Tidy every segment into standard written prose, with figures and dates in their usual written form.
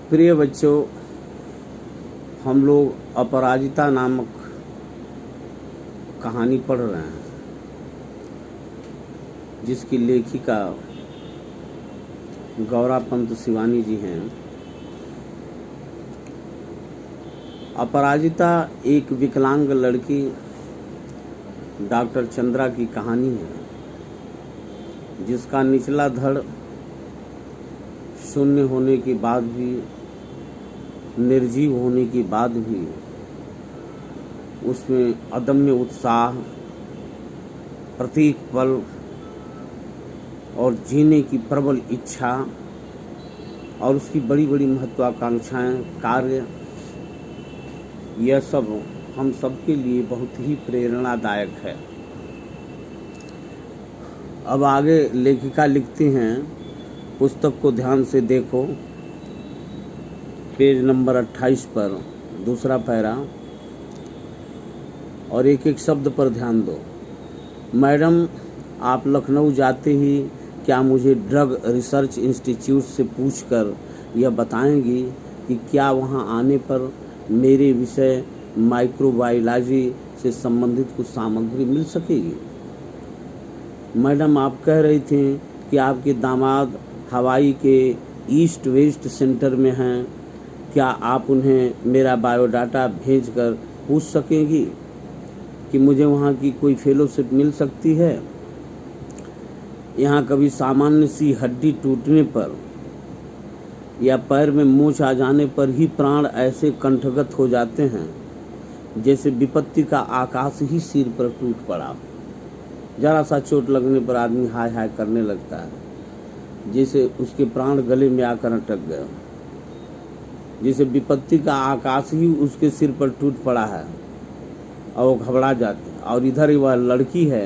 प्रिय बच्चों, हम लोग अपराजिता नामक कहानी पढ़ रहे हैं, जिसकी लेखिका गौरा पंत शिवानी जी हैं। अपराजिता एक विकलांग लड़की डॉक्टर चंद्रा की कहानी है, जिसका निचला धड़ शून्य होने के बाद भी, निर्जीव होने के बाद भी उसमें अदम्य उत्साह, प्रत्येक पल और जीने की प्रबल इच्छा और उसकी बड़ी बड़ी महत्वाकांक्षाएं, कार्य, यह सब हम सबके लिए बहुत ही प्रेरणादायक है। अब आगे लेखिका लिखती हैं, पुस्तक को ध्यान से देखो, पेज नंबर 28 पर दूसरा पैरा, और एक एक शब्द पर ध्यान दो। मैडम, आप लखनऊ जाते ही क्या मुझे ड्रग रिसर्च इंस्टीट्यूट से पूछकर यह बताएंगी कि क्या वहां आने पर मेरे विषय माइक्रोबायोलॉजी से संबंधित कुछ सामग्री मिल सकेगी? मैडम, आप कह रही थी कि आपके दामाद हवाई के ईस्ट वेस्ट सेंटर में हैं। क्या आप उन्हें मेरा बायोडाटा भेजकर पूछ सकेंगी कि मुझे वहाँ की कोई फेलोशिप मिल सकती है? यहाँ कभी सामान्य सी हड्डी टूटने पर या पैर में मोच आ जाने पर ही प्राण ऐसे कंठगत हो जाते हैं जैसे विपत्ति का आकाश ही सिर पर टूट पड़ा। जरा सा चोट लगने पर आदमी हाय हाय करने लगता है, जैसे उसके प्राण गले में आकर अटक गए, जैसे विपत्ति का आकाश ही उसके सिर पर टूट पड़ा है और वो घबरा जाते हैं। और इधर वह लड़की है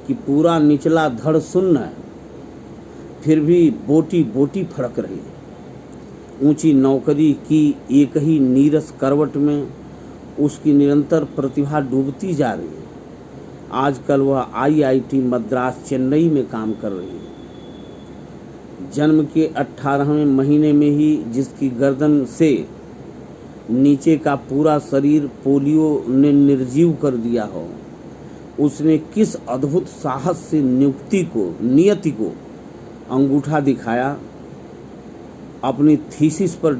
कि पूरा निचला धड़ शून्य है, फिर भी बोटी बोटी फड़क रही है। ऊंची नौकरी की एक ही नीरस करवट में उसकी निरंतर प्रतिभा डूबती जा रही है। आजकल वह IIT मद्रास चेन्नई में काम कर रही है। जन्म के 18वें महीने में ही जिसकी गर्दन से नीचे का पूरा शरीर पोलियो ने निर्जीव कर दिया हो, उसने किस अद्भुत साहस से नियति को अंगूठा दिखाया, अपनी थीसिस पर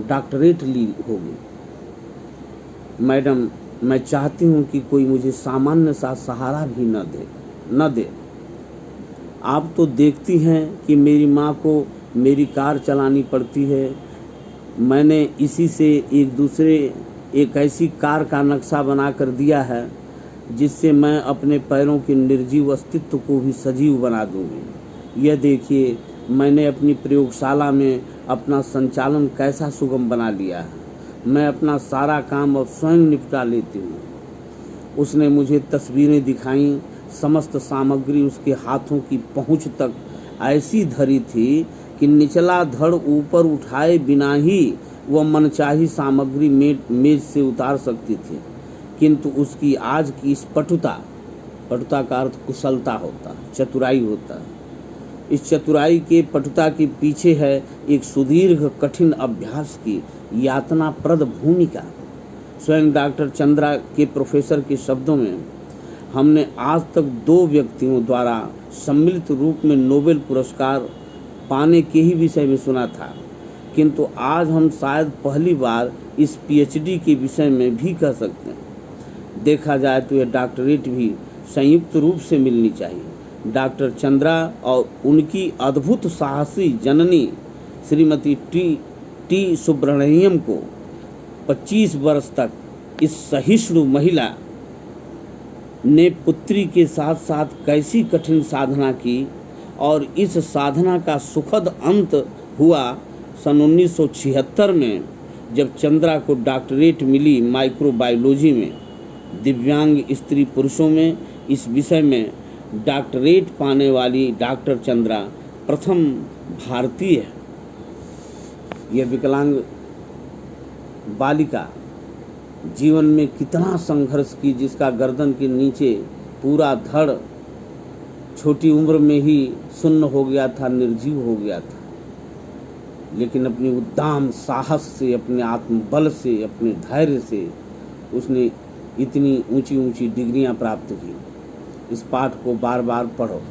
डॉक्टरेट ली होगी। मैडम, मैं चाहती हूँ कि कोई मुझे सामान्य सा सहारा भी न दे। आप तो देखती हैं कि मेरी माँ को मेरी कार चलानी पड़ती है। मैंने इसी से एक ऐसी कार का नक्शा बना कर दिया है जिससे मैं अपने पैरों के निर्जीव अस्तित्व को भी सजीव बना दूंगी। यह देखिए, मैंने अपनी प्रयोगशाला में अपना संचालन कैसा सुगम बना लिया है। मैं अपना सारा काम अब स्वयं निपटा लेती हूँ। उसने मुझे तस्वीरें दिखाईं। समस्त सामग्री उसके हाथों की पहुँच तक ऐसी धरी थी कि निचला धड़ ऊपर उठाए बिना ही वह मनचाही सामग्री मेज से उतार सकती थी। किंतु उसकी आज की इस पटुता का अर्थ कुशलता होता, चतुराई होता है। इस चतुराई के पटुता के पीछे है एक सुदीर्घ कठिन अभ्यास की यातनाप्रद भूमिका। स्वयं डॉक्टर चंद्रा के प्रोफेसर के शब्दों में, हमने आज तक 2 व्यक्तियों द्वारा सम्मिलित रूप में नोबेल पुरस्कार पाने के ही विषय में सुना था, किंतु आज हम शायद पहली बार इस PhD के विषय में भी कह सकते हैं। देखा जाए तो यह डॉक्टरेट भी संयुक्त रूप से मिलनी चाहिए। डॉक्टर चंद्रा और उनकी अद्भुत साहसी जननी श्रीमती टी सुब्रमण्यम को 25 वर्ष तक इस सहिष्णु महिला ने पुत्री के साथ साथ कैसी कठिन साधना की, और इस साधना का सुखद अंत हुआ सन 1976 में, जब चंद्रा को डॉक्टरेट मिली माइक्रोबायोलॉजी में। दिव्यांग स्त्री पुरुषों में इस विषय में डॉक्टरेट पाने वाली डॉक्टर चंद्रा प्रथम भारतीय है। यह विकलांग बालिका जीवन में कितना संघर्ष की, जिसका गर्दन के नीचे पूरा धड़ छोटी उम्र में ही सुन्न हो गया था, निर्जीव हो गया था। लेकिन अपनी उद्दाम साहस से, अपने आत्मबल से, अपने धैर्य से उसने इतनी ऊंची ऊंची डिग्रियां प्राप्त की। इस पाठ को बार बार पढ़ो।